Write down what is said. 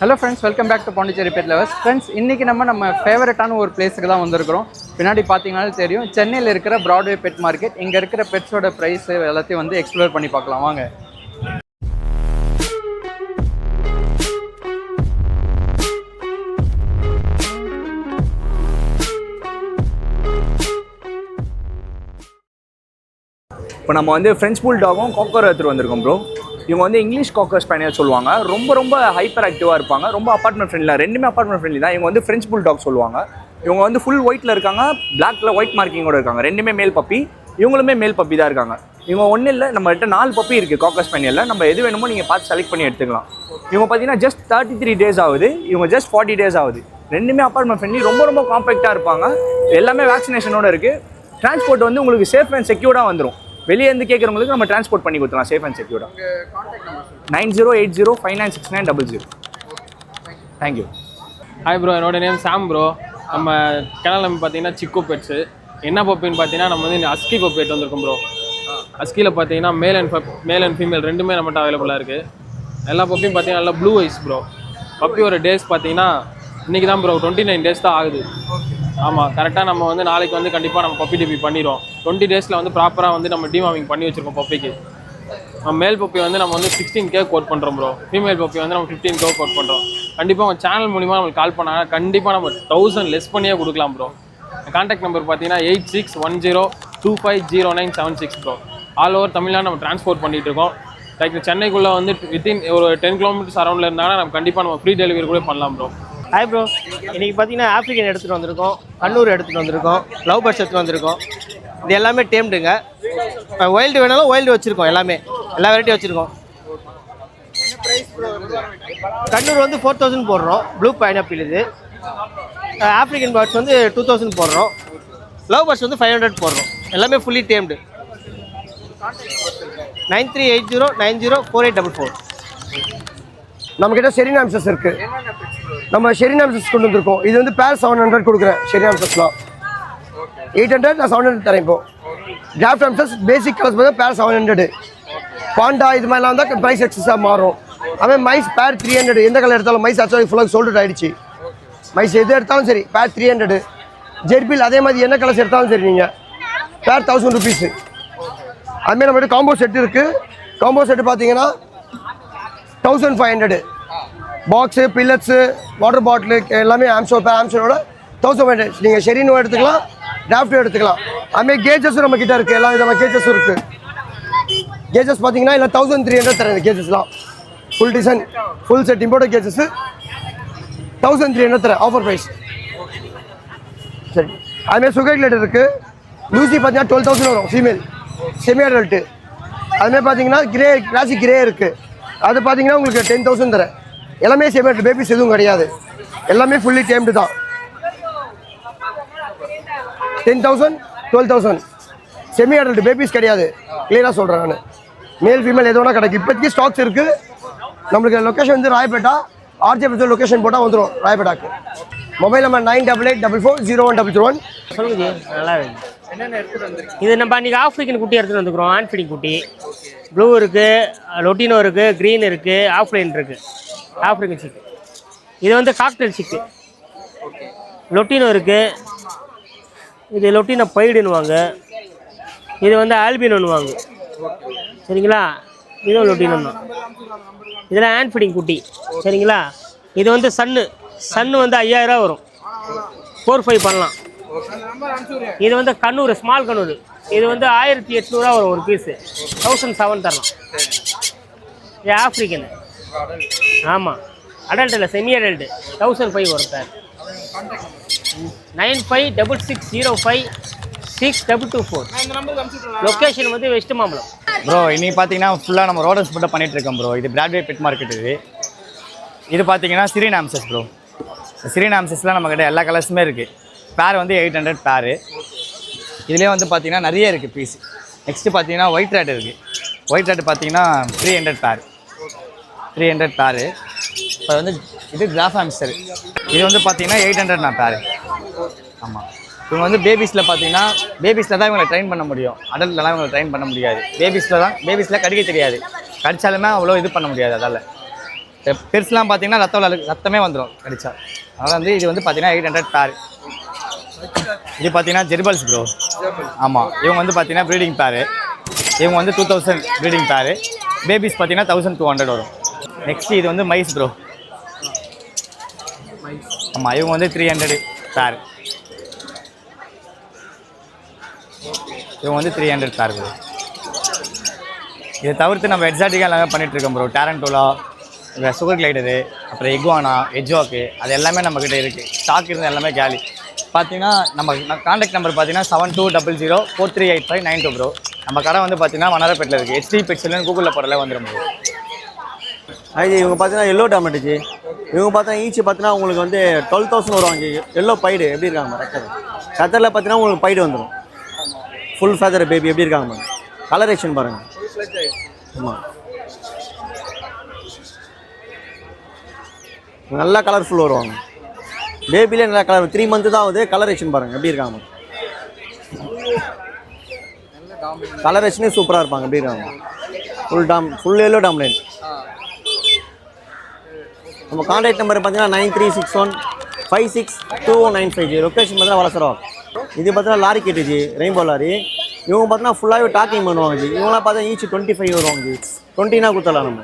Hello friends, welcome back to Pondicherry pet lovers. Friends, இன்றைக்கி நம்ம ஃபேவரட்டான ஒரு பிளேஸுக்கு தான் வந்திருக்கிறோம். பின்னாடி பார்த்தீங்கன்னாலும் தெரியும், சென்னையில் இருக்கிற பிராட்வே பெட் மார்க்கெட். இங்கே இருக்கிற பெட்ஸோட ப்ரைஸ் எல்லாத்தையும் வந்து எக்ஸ்ப்ளோர் பண்ணி பார்க்கலாம் வாங்க. இப்போ நம்ம வந்து ஃப்ரெஞ்ச் புல்டாகும் காக்கர் எடுத்துகிட்டு வந்திருக்கோம் ப்ரோ. இவங்க வந்து இங்கிலீஷ் காக்கர் ஸ்பேனியல் சொல்லுவாங்க. ரொம்ப ஹைப்பர் ஆக்டிவாக இருப்பாங்க. ரொம்ப அப்பார்ட்மெண்ட் ஃப்ரெண்ட்லியாக, ரெண்டுமே அப்பார்ட்மெண்ட் ஃப்ரெண்ட்லி தான். இவங்க வந்து ஃப்ரெஞ்ச் புல்டாக் சொல்லுவாங்க. இவங்க வந்து ஃபுல் ஒயிட்டில் இருக்காங்க, பிளாக்ல ஒயிட் மார்க்கிங்கோட இருக்காங்க. ரெண்டுமே மேல் பப்பி, இவங்களுமே மேல் பப்பி தான் இருக்காங்க. இவங்க ஒன்றும் இல்லை, நம்மகிட்ட 4 பப்பி இருக்குது காக்கர் ஸ்பேனியலில். நம்ம எது வேணுமோ நீங்கள் பார்த்து செலக்ட் பண்ணி எடுத்துக்கலாம். இவங்க பார்த்தீங்கன்னா ஜஸ்ட் 33 days ஆகுது, இவங்க ஜஸ்ட் 40 days ஆகுது. ரெண்டுமே அப்பார்ட்மெண்ட் ஃப்ரெண்ட்லி, ரொம்ப காம்பேக்டாக இருப்பாங்க. எல்லாமே வேக்சினேஷனோட இருக்குது. டிரான்ஸ்போர்ட் வந்து உங்களுக்கு சேஃப் அண்ட் செக்யூர்டாக வந்துடும். வெளியே இருந்து கேட்குறவங்களுக்கு நம்ம டிரான்ஸ்போர்ட் பண்ணி கொடுத்துலாம் சேஃப் அண்ட் செக்யூர்டாக. 9080596900. தேங்க்யூ. ஹாய் ப்ரோ, என்னோட நேம் சாம் ப்ரோ. நம்ம சேனல் நம்ம பார்த்தீங்கன்னா சிக்கு பெட்ஸு. என்ன பப்பின்னு பார்த்தீங்கன்னா நம்ம வந்து அஸ்கி பப்பி எடுத்து வந்திருக்கோம் ப்ரோ. அஸ்கியில் பார்த்தீங்கன்னா மேல் அண்ட் ஃபீமேல் ரெண்டுமே நம்மகிட்ட அவைலபிளாக இருக்குது. எல்லா பப்பியும் பார்த்தீங்கன்னா நல்லா ப்ளூ ஐஸ் ப்ரோ. பப்பியோட டேஸ் பார்த்தீங்கன்னா இன்றைக்கி தான் ப்ரோ 29 days தான் ஆகுது. ஆமாம், கரெக்டாக நம்ம வந்து நாளைக்கு வந்து கண்டிப்பாக நம்ம பப்பி டிபி பண்ணிடுவோம். 20 days வந்து ப்ராப்பராக வந்து நம்ம டிவார்மிங் பண்ணி வச்சுருக்கோம் பப்பிக்கு. மேல் பப்பி வந்து நம்ம வந்து 16K கோட் பண்ணுறோம் ப்ரோ. ஃபீமேல் பப்பி வந்து நம்ம 15K கோட் பண்ணுறோம். கண்டிப்பாக உங்கள் சேனல் மூலிமா நம்மளுக்கு கால் பண்ணாங்க, கண்டிப்பாக நம்ம 1000 லெஸ் பண்ணியே கொடுக்கலாம் ப்ரோ. கான்டாக்ட் நம்பர் பார்த்தீங்கன்னா 8610250976 ப்ரோ. ஆல் ஓவர் தமிழ்நாடு நம்ம ட்ரான்ஸ்போர்ட் பண்ணிகிட்டு இருக்கோம். லைக் சென்னைக்குள்ளே வந்து வித்தின் ஒரு 10 kilometers அரௌண்டில் இருந்தாங்கன்னா நம்ம கண்டிப்பாக நம்ம ஃப்ரீ டெலிவரி கூட பண்ணலாம் ப்ரோ. ஹாய் ப்ரோ, இன்றைக்கி பார்த்தீங்கன்னா ஆஃப்ரிக்கன் எடுத்துகிட்டு வந்திருக்கோம், கண்ணூர் எடுத்துகிட்டு வந்திருக்கோம், லவ் பர்ட்ஸ் எடுத்துகிட்டு வந்திருக்கோம். இது எல்லாமே டேம்டுங்க. ஒயில்டு வேணாலும் ஒயில்டு வச்சுருக்கோம், எல்லா வெரைட்டியும் வச்சுருக்கோம். கண்ணூர் வந்து 4000 போடுறோம், ப்ளூ பைனாப்பிள். இது ஆஃப்ரிக்கன் பர்ட்ஸ் வந்து 2000 போடுறோம், லவ் பர்ட்ஸ் வந்து 500 போடுறோம். எல்லாமே ஃபுல்லி டேம்டு. 9380904844. நம்மக்கிட்ட ஷெரினாம்சஸ் இருக்குது. நம்ம ஷெரினாம்சஸ் கொண்டு வந்திருக்கோம். இது வந்து பேர் 700 கொடுக்குறேன். ஷெரினாம்சஸ்லாம் 800, நான் 700 தரேன். இப்போ டிராஃப்ட் ஆம்சஸ் பேசிக் கலர்ஸ் பார்த்தா பேர் 700. பாண்டா இது மாதிரிலாம் வந்தால் ப்ரைஸ் எக்ஸஸாக மாறும். அதுமாதிரி மைஸ் பேர் 300. எந்த கலர் எடுத்தாலும் மைஸ் ஆக்சுவலாக ஃபுல்லாக சோல்டு ஆகிடுச்சு. மைஸ் எது எடுத்தாலும் சரி பேர் 300. ஜெர்பில் அதே மாதிரி என்ன கலர்ஸ் எடுத்தாலும் சரி நீங்கள் பேர் 1000 rupees. அதுமாதிரி நம்மகிட்ட காம்போ செட்டு இருக்குது. காம்போ செட்டு பார்த்தீங்கன்னா 1500. பாக்ஸு, பில்லட்ஸு, வாட்டர் பாட்டிலு எல்லாமே ஆம்சோட 1500. நீங்கள் ஷெரினும் எடுத்துக்கலாம், டிராஃப்டும் எடுத்துக்கலாம். அதுமாதிரி கேஜஸும் நம்மக்கிட்ட இருக்குது. எல்லா விதமான கேஜஸும் இருக்குது. கேஜஸ் பார்த்தீங்கன்னா இல்லை 1300 தரேன். கேஜஸ்லாம் full design full set import cages 1300 தரேன், ஆஃபர் ப்ரைஸ். சரி, அதுமாதிரி சுகர் கிளேட் இருக்குது. லூசி பார்த்தீங்கன்னா 12000 வரும், ஃபீமேல் செமி அடல்ட்டு. அதுமாதிரி பார்த்தீங்கன்னா கிளாசிக் கிரே இருக்குது. அது பார்த்தீங்கன்னா உங்களுக்கு 10000 தரேன். எல்லாமே செமி அடல்ட், பேபிஸ் எதுவும் கிடையாது. எல்லாமே ஃபுல்லி டேம்டு தான். 10,000 12,000 செமி அடல்ட், பேபிஸ் கிடையாது. கிளியராக சொல்கிறேன் நான். மேல் ஃபீமேல் எது வேணால் கிடைக்கும். இப்போதைக்கு ஸ்டாக்ஸ் இருக்குது. நம்மளுக்கு லொக்கேஷன் வந்து ராயப்பேட்டா. ஆர்ஜே லொக்கேஷன் போட்டால் வந்துடும் ராயப்பேட்டாக்கு. Mobile number 9888440101. சொல்லுங்க ஜி, நல்லா இருக்கு. இது நம்ம அன்றைக்கி ஆஃப்ரிக்கன் குட்டி எடுத்துகிட்டு வந்துக்கிறோம். ஆன்ஃபீடிங் குட்டி. ப்ளூ இருக்குது, லொட்டினோ இருக்குது, க்ரீன் இருக்குது, ஆஃப்லைன் இருக்குது. ஆஃப்ரிக்கன் சிக்கு. இது வந்து காக்டெயில் சிக்கு. லொட்டினோ இருக்குது. இது லொட்டினோ பைடுன்னுவாங்க. இது வந்து ஆல்பினோன்னுவாங்க. சரிங்களா? இதுவும் லொட்டினோ தான். இதெல்லாம் ஆன்ஃபீடிங் குட்டி. சரிங்களா? இது வந்து சன்னு வந்து 5000 வரும். 4-5 பண்ணலாம். இது வந்து கண்ணூர், ஸ்மால் கண்ணூர். இது வந்து 1800 வரும் ஒரு பீஸு. 1007 தரலாம். இது ஆஃப்ரிக்கன். ஆமாம், அடல்ட் இல்லை, செமி அடல்ட்டு. 1005 வரும் சார். 9566056224. லொக்கேஷன் வந்து வெஸ்ட் மாம்பலம் ப்ரோ. இன்னைக்கு பார்த்தீங்கன்னா ஃபுல்லாக நம்ம ரோடன்ஸ் மட்டும் பண்ணிகிட்டு இருக்கோம் ப்ரோ. இது பிராட்வே பெட் மார்க்கெட். இது பார்த்தீங்கன்னா சிரினாம்சஸ் ப்ரோ. சிரினாம்சஸ்லாம் நம்மக்கிட்ட எல்லா கலர்ஸுமே இருக்குது. பேர் வந்து 800 பேரு. இதுலேயே வந்து பார்த்தீங்கன்னா நிறைய இருக்குது பீஸ். நெக்ஸ்ட்டு பார்த்தீங்கன்னா ஒயிட் ரேட் இருக்குது. ஒயிட் ரேட் பார்த்தீங்கன்னா 300 பேர். 300 பேரு. இப்போ வந்து இது கிராஃப் ஹாம்ஸ்டர். இது வந்து பார்த்தீங்கன்னா 800 நான் பேரு. ஆமாம், இவங்க வந்து பேபிஸில் பார்த்தீங்கன்னா பேபிஸில் தான் இவங்களை ட்ரெயின் பண்ண முடியும். அடல்ட்லலாம் இவங்களை ட்ரெயின் பண்ண முடியாது. பேபிஸில் கடிக்க தெரியாது. கடித்தாலுமே அவ்வளோ இது பண்ண முடியாது. அதால் பெருசுலாம் பார்த்தீங்கன்னா ரத்தமே வந்துடும் கடிச்சா. அதனால் வந்து இது வந்து பார்த்தீங்கன்னா 800 பேர். இது பார்த்தீங்கன்னா ஜெர்பல்ஸ் ப்ரோ. ஆமாம், இவங்க வந்து பார்த்தீங்கன்னா ப்ரீடிங் பேரு. இவங்க வந்து 2000 ப்ரீடிங் பேரு. பேபிஸ் பார்த்தீங்கன்னா 1200 வரும். நெக்ஸ்ட் இது வந்து மைஸ் ப்ரோ. ஆமாம், இவங்க வந்து 300 பேர். இவங்க வந்து 300 பேர் ப்ரோ. இதை தவிர்த்து நம்ம எக்ஸாட்டிக்காக எல்லாமே பண்ணிகிட்ருக்கோம் ப்ரோ. டேரண்டோலா, சுகர் கிளைடரு, அப்புறம் எக்வானா, எஜ்வாக்கு, அது எல்லாமே நம்மக்கிட்ட இருக்குது. ஸ்டாக் இருந்த எல்லாமே கேலி. பார்த்தீங்கன்னா நம்ம கான்டாக்ட் நம்பர் பார்த்தீங்கன்னா 7200438592 ப்ரோ. நம்ம கடை வந்து பார்த்தீங்கன்னா வண்ணாரப்பேட்டில் இருக்குது. HD பெட்ஸ்லன்னு கூகுளில் போடல வந்துடும் ப்ரோ. இது இவங்க பார்த்தீங்கன்னா எல்லோ டாமேட்டேஜ். இவங்க பார்த்தீங்கன்னா ஈச் பார்த்தீங்கன்னா உங்களுக்கு வந்து 12,000 வருவாங்க. எல்லோ பைடு எப்படி இருக்காங்க கத்தரில் பார்த்தீங்கன்னா உங்களுக்கு பைடு வந்துடும். ஃபுல் ஃபேதர் பேபி எப்படி இருக்காங்க மேம். கலரேஷன் பாருங்கள். ஆமாம், நல்லா கலர்ஃபுல் வருவாங்க. பேபிலே நல்லா கலர் 3 மந்த்து தான் ஆகுது. கலரேஷன் பாருங்கள் எப்படி இருக்காங்க. கலரேஷனே சூப்பராக இருப்பாங்க. எப்படி இருக்காங்க. ஃபுல் எல்லோ டாம்லைன். நம்ம கான்டாக்ட் நம்பர் பார்த்தீங்கன்னா 9361562195. லொக்கேஷன் பார்த்தீங்கன்னா வளசரம். இது பார்த்தீங்கன்னா லாரி கேட்டுச்சு, ரெயின்போ லாரி. இவங்க பார்த்தீங்கன்னா ஃபுல்லாகவே டாக்கிங் பண்ணுவாங்க. இவங்களாம் பார்த்தா ஈச் 25 வருவாங்க. 20னா கொடுத்துடலாம் நம்ம.